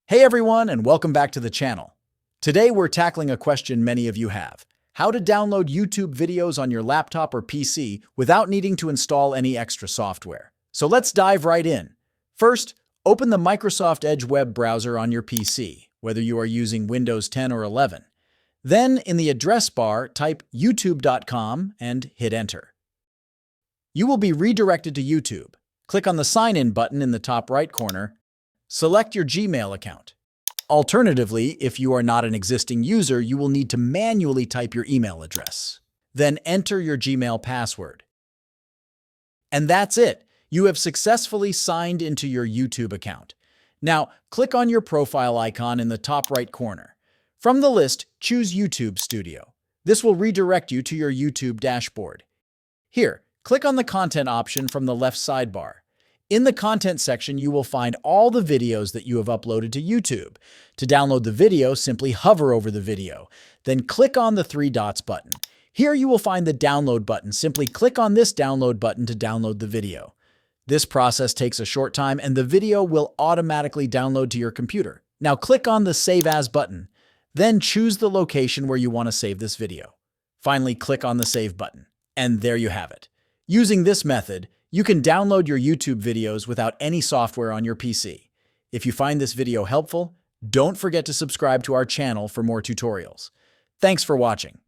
Hey everyone, and welcome back to the channel. Today we're tackling a question many of you have: how to download YouTube videos on your laptop or PC without needing to install any extra software. So let's dive right in. First, open the Microsoft Edge web browser on your PC, whether you are using Windows 10 or 11. Then, in the address bar, type youtube.com and hit enter. You will be redirected to YouTube. Click on the Sign In button in the top right corner. Select your Gmail account. Alternatively, if you are not an existing user, you will need to manually type your email address. Then enter your Gmail password. And that's it. You have successfully signed into your YouTube account. Now, click on your profile icon in the top right corner. From the list, choose YouTube Studio. This will redirect you to your YouTube dashboard. Here, click on the Content option from the left sidebar. In the Content section, you will find all the videos that you have uploaded to YouTube. To download the video, simply hover over the video. Then click on the three dots button. Here you will find the Download button. Simply click on this Download button to download the video. This process takes a short time, and the video will automatically download to your computer. Now click on the Save As button. Then choose the location where you want to save this video. Finally, click on the Save button. And there you have it. Using this method, you can download your YouTube videos without any software on your PC. If you find this video helpful, don't forget to subscribe to our channel for more tutorials. Thanks for watching.